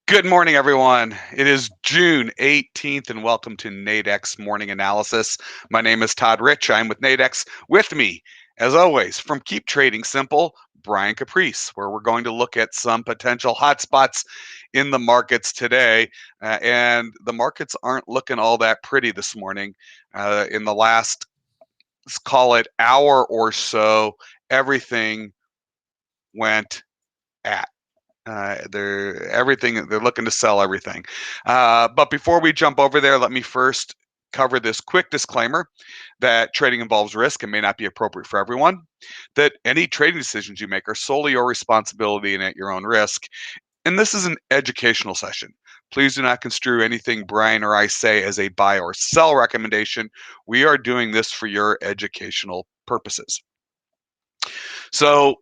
Good morning, everyone. It is June 18th, and welcome to Nadex Morning Analysis. My name is Todd Rich. I'm with Nadex. With me, as always, from Keep Trading Simple, Brian Caprice, where we're going to look at some potential hotspots in the markets today. And the markets aren't looking all that pretty this morning. In the last, let's call it, hour or so, everything went at. They're looking to sell everything. But before we jump over there, let me first cover this quick disclaimer that trading involves risk and may not be appropriate for everyone. That any trading decisions you make are solely your responsibility and at your own risk. And this is an educational session. Please do not construe anything Brian or I say as a buy or sell recommendation. We are doing this for your educational purposes. So,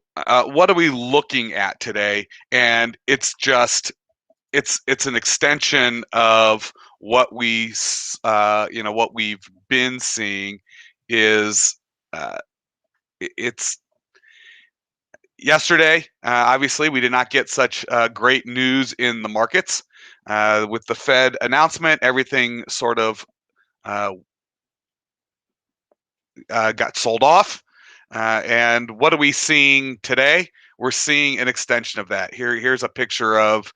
what are we looking at today? And it's an extension of what what we've been seeing is it's yesterday. Obviously, we did not get such great news in the markets with the Fed announcement. Everything sort of got sold off. And what are we seeing today? We're seeing an extension of that. Here's a picture of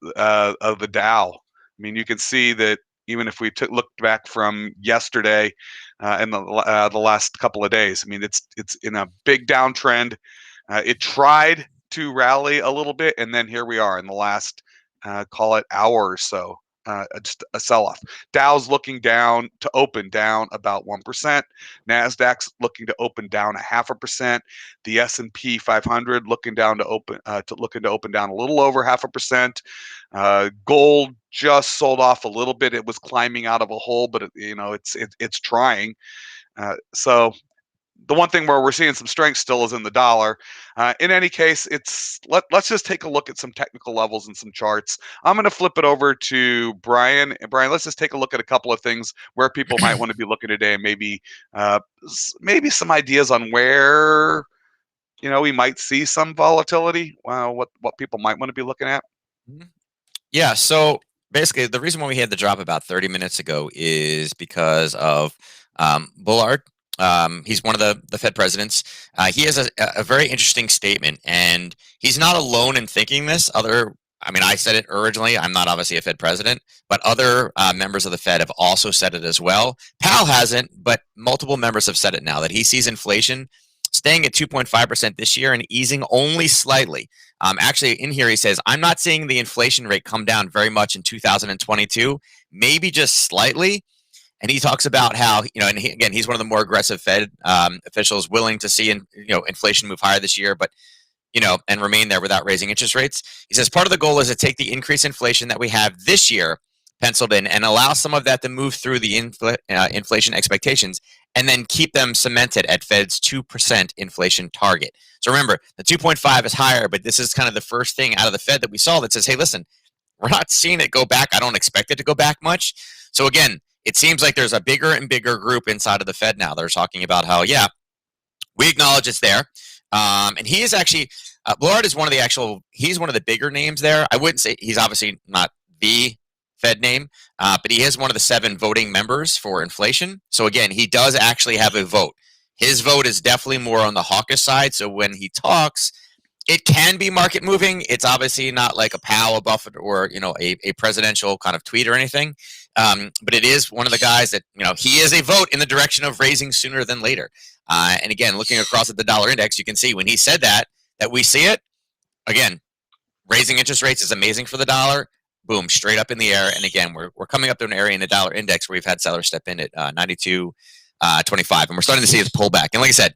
the Dow. I mean, you can see that even if we looked back from yesterday and the last couple of days, I mean, it's in a big downtrend. It tried to rally a little bit, and then here we are in the last call it hour or so. Just a sell-off. Dow's looking down to open down about 1%. Nasdaq's looking to open down 0.5%. The S&P 500 looking to open down a little over 0.5%. Gold just sold off a little bit. It was climbing out of a hole, but it's trying. So the one thing where we're seeing some strength still is in the dollar. In any case, let's just take a look at some technical levels and some charts. I'm going to flip it over to Brian. Brian, let's just take a look at a couple of things where people might want to be looking today, and maybe some ideas on where we might see some volatility. What people might want to be looking at. Yeah. So basically, the reason why we had the drop about 30 minutes ago is because of Bullard. He's one of the Fed presidents. He has a very interesting statement, and he's not alone in thinking this. I said it originally. I'm not obviously a Fed president, but other members of the Fed have also said it as well. Powell hasn't, but multiple members have said it now, that he sees inflation staying at 2.5% this year and easing only slightly. Actually, in here, he says, I'm not seeing the inflation rate come down very much in 2022, maybe just slightly. And he talks about how, he's one of the more aggressive Fed officials, willing to see inflation move higher this year, but and remain there without raising interest rates. He says part of the goal is to take the increased inflation that we have this year penciled in and allow some of that to move through the inflation expectations and then keep them cemented at Fed's 2% inflation target. So remember, the 2.5 is higher, but this is kind of the first thing out of the Fed that we saw that says, hey, listen, we're not seeing it go back. I don't expect it to go back much. So again, it seems like there's a bigger and bigger group inside of the Fed now. They're talking about how, yeah, we acknowledge it's there. And he is actually, Bullard is he's one of the bigger names there. I wouldn't say he's obviously not the Fed name, but he is one of the 7 voting members for inflation. So again, he does actually have a vote. His vote is definitely more on the hawkish side. So when he talks, it can be market moving. It's obviously not like a Powell, a Buffett, or a presidential kind of tweet or anything. But it is one of the guys that he is a vote in the direction of raising sooner than later. And again, looking across at the dollar index, you can see when he said that we see it again. Raising interest rates is amazing for the dollar. Boom, straight up in the air. And again, we're coming up to an area in the dollar index where we've had sellers step in at 92.25, and we're starting to see its pullback. And like I said,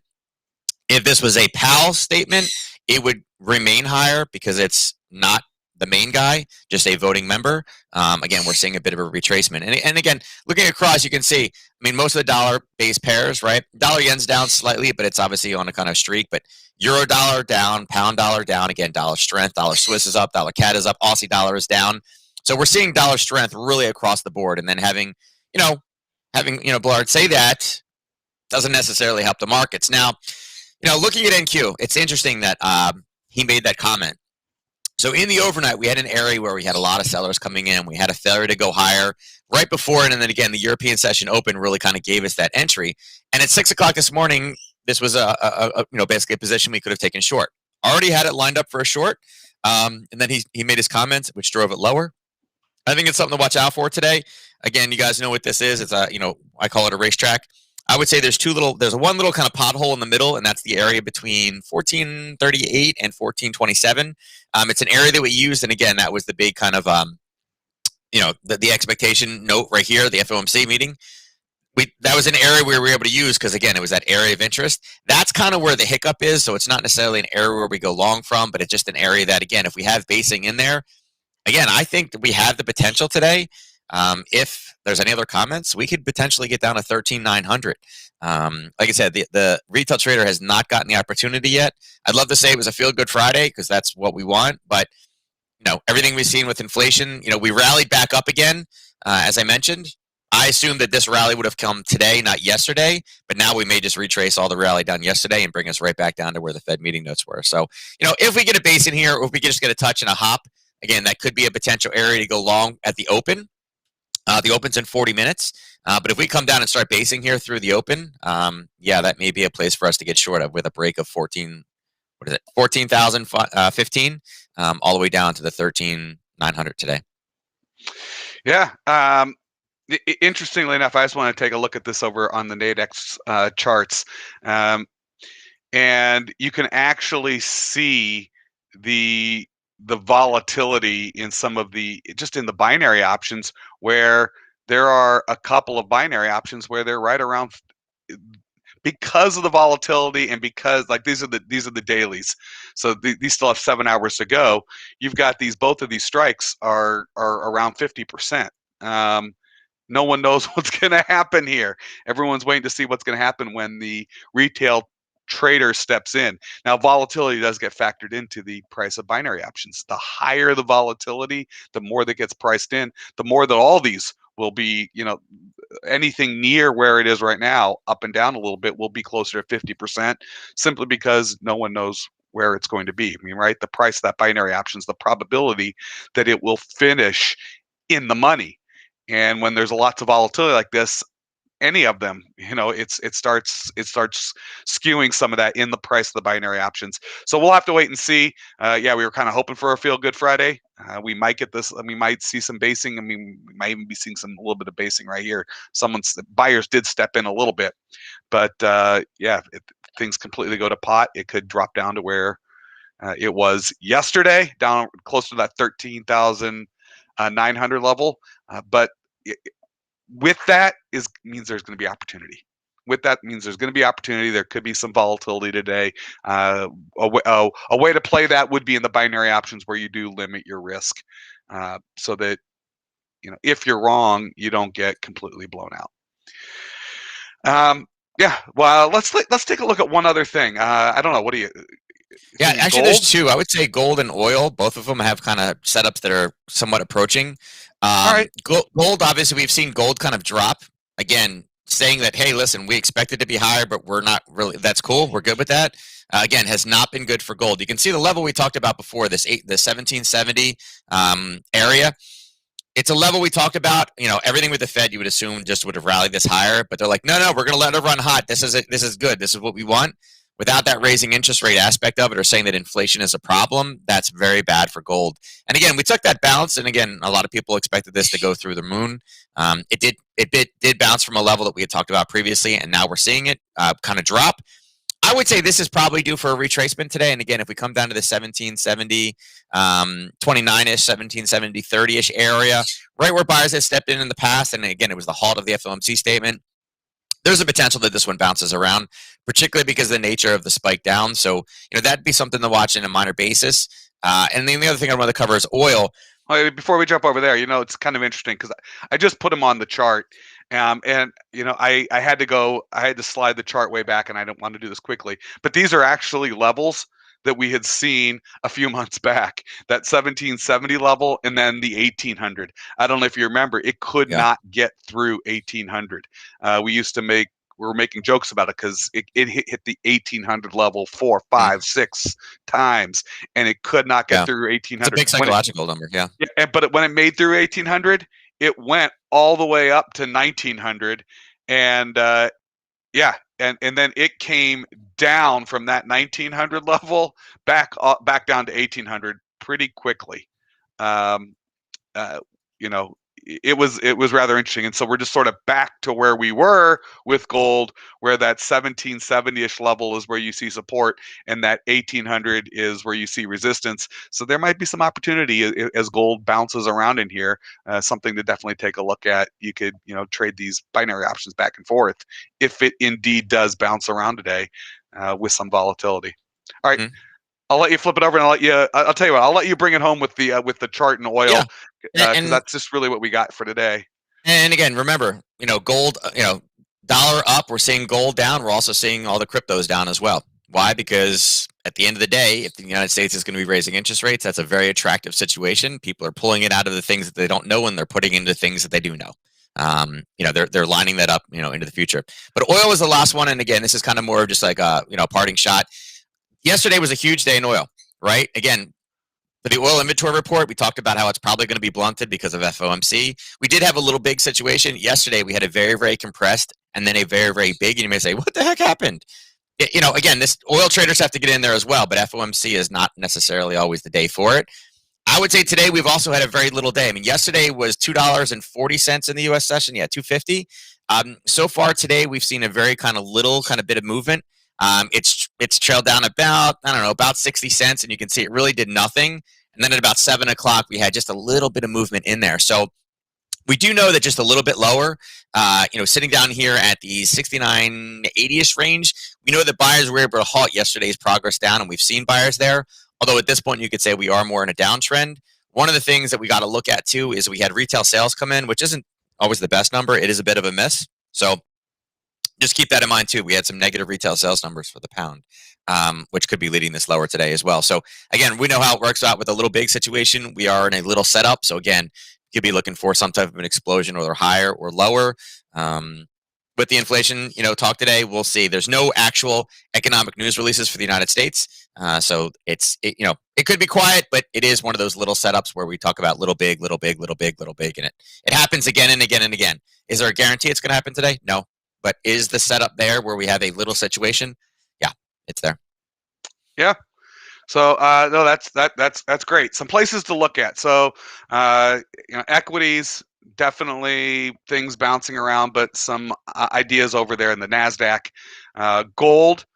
if this was a Powell statement, it would remain higher because it's not the main guy, just a voting member. Again, we're seeing a bit of a retracement. And again, looking across, you can see, I mean, most of the dollar-based pairs, right? Dollar yen's down slightly, but it's obviously on a kind of streak. But euro dollar down, pound dollar down. Again, dollar strength. Dollar Swiss is up. Dollar CAD is up. Aussie dollar is down. So we're seeing dollar strength really across the board. And then having Bullard say that doesn't necessarily help the markets. Now, looking at NQ, it's interesting that he made that comment. So in the overnight, we had an area where we had a lot of sellers coming in. We had a failure to go higher right before it, and then again, the European session open really kind of gave us that entry. And at 6 o'clock this morning, this was basically a position we could have taken short. Already had it lined up for a short, and then he made his comments, which drove it lower. I think it's something to watch out for today. Again, you guys know what this is. It's I call it a racetrack. I would say there's one little kind of pothole in the middle, and that's the area between 1438 and 1427. It's an area that we used, and again, that was the big kind of, the expectation note right here, the FOMC meeting. That was an area we were able to use because, again, it was that area of interest. That's kind of where the hiccup is, so it's not necessarily an area where we go long from, but it's just an area that, again, if we have basing in there, again, I think that we have the potential today. If there's any other comments, we could potentially get down to 13,900. Like I said, the retail trader has not gotten the opportunity yet. I'd love to say it was a feel-good Friday because that's what we want. But everything we've seen with inflation, we rallied back up again. As I mentioned, I assumed that this rally would have come today, not yesterday. But now we may just retrace all the rally done yesterday and bring us right back down to where the Fed meeting notes were. So, if we get a base in here, or if we just get a touch and a hop, again, that could be a potential area to go long at the open. The open's in 40 minutes. But if we come down and start basing here through the open, that may be a place for us to get short of with a break of 14,015, all the way down to the 13,900 today. Yeah. Interestingly enough, I just want to take a look at this over on the Nadex charts. And you can actually see the volatility in some of just in the binary options, where there are a couple of binary options where they're right around, because of the volatility and because these are the dailies. So these still have 7 hours to go. You've got both of these strikes are around 50%. No one knows what's going to happen here. Everyone's waiting to see what's going to happen when the retail trader steps in. Now, volatility does get factored into the price of binary options. The higher the volatility, the more that gets priced in, the more that all these will be, anything near where it is right now, up and down a little bit, will be closer to 50%, simply because no one knows where it's going to be. I mean, right? The price of that binary options, the probability that it will finish in the money. And when there's lots of volatility like this, any of them, it starts skewing some of that in the price of the binary options. So we'll have to wait and see. We were kind of hoping for a feel good Friday. We might get this. We might see some basing. I mean, we might even be seeing a little bit of basing right here. Buyers did step in a little bit, but if things completely go to pot, it could drop down to where it was yesterday, down close to that 13,900 level. But with that means there's going to be opportunity. With that means there's going to be opportunity. There could be some volatility today. A way to play that would be in the binary options, where you do limit your risk, so that if you're wrong, you don't get completely blown out. Well, let's take a look at one other thing. I don't know. What do you? Yeah, actually, there's two. I would say gold and oil. Both of them have kind of setups that are somewhat approaching. All right. Gold, obviously, we've seen gold kind of drop. Again, saying that, hey, listen, we expect it to be higher, but we're not really. That's cool. We're good with that. Again, has not been good for gold. You can see the level we talked about before, the 1770 area. It's a level we talked about. Everything with the Fed, you would assume just would have rallied this higher, but they're like, no, we're going to let it run hot. This is good. This is what we want. Without that raising interest rate aspect of it, or saying that inflation is a problem, that's very bad for gold. And again, we took that bounce, and again, a lot of people expected this to go through the moon. It did bounce from a level that we had talked about previously, and now we're seeing it kind of drop. I would say this is probably due for a retracement today. And again, if we come down to the 1770, 29-ish, 1770, 30-ish area, right where buyers have stepped in the past, and again, it was the halt of the FOMC statement, there's a potential that this one bounces around, particularly because of the nature of the spike down. So, that'd be something to watch on a minor basis. And then the other thing I want to cover is oil. Oh, before we jump over there, it's kind of interesting because I just put them on the chart, and I had to slide the chart way back, and I don't want to do this quickly, but these are actually levels that we had seen a few months back, that 1770 level, and then the 1800. I don't know if you remember, it could Yeah. not get through 1800. We were making jokes about it because it hit the 1800 level four, Mm, five, 6 times, and it could not get yeah. through It's a 1800. big psychological number. Yeah. Yeah, but when it made through 1800, it went all the way up to 1900, and yeah, and then it came down from that 1900 level back down to 1800 pretty quickly. Um, uh, you know, it was rather interesting, and so we're just sort of back to where we were with gold, where that 1770-ish level is where you see support, and that 1800 is where you see resistance. So there might be some opportunity as gold bounces around in here. Something to definitely take a look at. You could trade these binary options back and forth if it indeed does bounce around today with some volatility. All right. Mhm. I'll let you flip it over, and I'll tell you what. I'll let you bring it home with the chart and Yeah. oil, because And that's just really what we got for today. And again, remember, gold, dollar up, we're seeing gold down. We're also seeing all the cryptos down as well. Why? Because at the end of the day, if the United States is going to be raising interest rates, that's a very attractive situation. People are pulling it out of the things that they don't know, and they're putting into things that they do know. They're lining that up, into the future. But oil was the last one, and again, this is kind of more of just like a parting shot. Yesterday was a huge day in oil, right? Again, for the oil inventory report, we talked about how it's probably going to be blunted because of FOMC. We did have a little big situation. Yesterday, we had a very, very compressed and then a very, very big. And you may say, what the heck happened? Again, this oil traders have to get in there as well, but FOMC is not necessarily always the day for it. I would say today we've also had a very little day. I mean, yesterday was $2.40 in the U.S. session. Yeah, 250. So far today, we've seen a very kind of little kind of bit of movement. It's trailed down about, I don't know, about 60 cents, and you can see it really did nothing. And then at about 7 o'clock, we had just a little bit of movement in there. So we do know that just a little bit lower, sitting down here at the 69.80-ish range, we know that buyers were able to halt yesterday's progress down, and we've seen buyers there. Although at this point, you could say we are more in a downtrend. One of the things that we got to look at too is we had retail sales come in, which isn't always the best number. It is a bit of a miss. So just keep that in mind too. We had some negative retail sales numbers for the pound, which could be leading this lower today as well. So again, we know how it works out with a little big situation. We are in a little setup. So again, you could be looking for some type of an explosion, or they're higher or lower. With the inflation, talk today, we'll see. There's no actual economic news releases for the United States, so it could be quiet, but it is one of those little setups where we talk about little big, little big, little big, little big, and it happens again and again and again. Is there a guarantee it's going to happen today? No, but is the setup there where we have a little situation? Yeah, it's there. Yeah. So no, that's great. Some places to look at. So equities, definitely things bouncing around, but some ideas over there in the Nasdaq. Gold,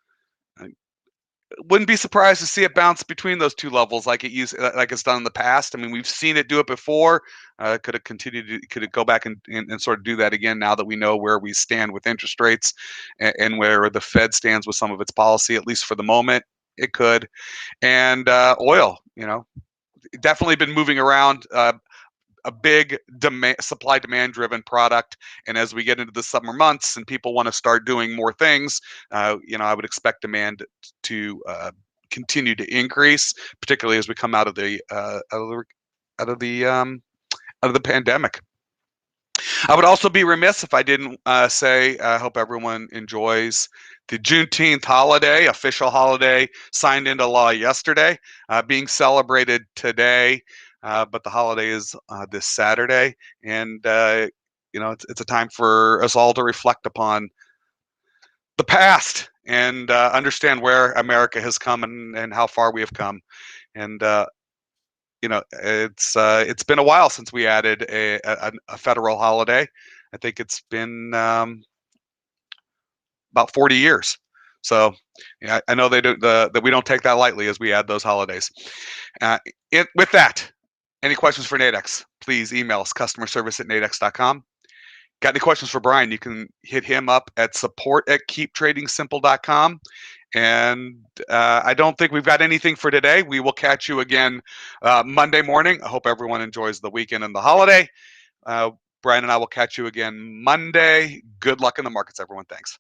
wouldn't be surprised to see it bounce between those two levels like it's done in the past. I mean, we've seen it do it before. Could it continue to could it go back and sort of do that again now that we know where we stand with interest rates, and where the Fed stands with some of its policy, at least for the moment? It could. And oil, definitely been moving around. A big supply demand driven product, and as we get into the summer months and people want to start doing more things, I would expect demand to continue to increase, particularly as we come out of the out of the out of the pandemic. I would also be remiss if I didn't say I hope everyone enjoys the Juneteenth holiday, official holiday signed into law yesterday, being celebrated today. But the holiday is this Saturday, and it's a time for us all to reflect upon the past and understand where America has come, and how far we have come. And it's been a while since we added a federal holiday. I think it's been about 40 years. So yeah, I know that we don't take that lightly as we add those holidays. With that, any questions for Nadex, please email us, customerservice@nadex.com. Got any questions for Brian? You can hit him up at support@keeptradingsimple.com. And I don't think we've got anything for today. We will catch you again Monday morning. I hope everyone enjoys the weekend and the holiday. Uh, Brian and I will catch you again Monday. Good luck in the markets, everyone. Thanks.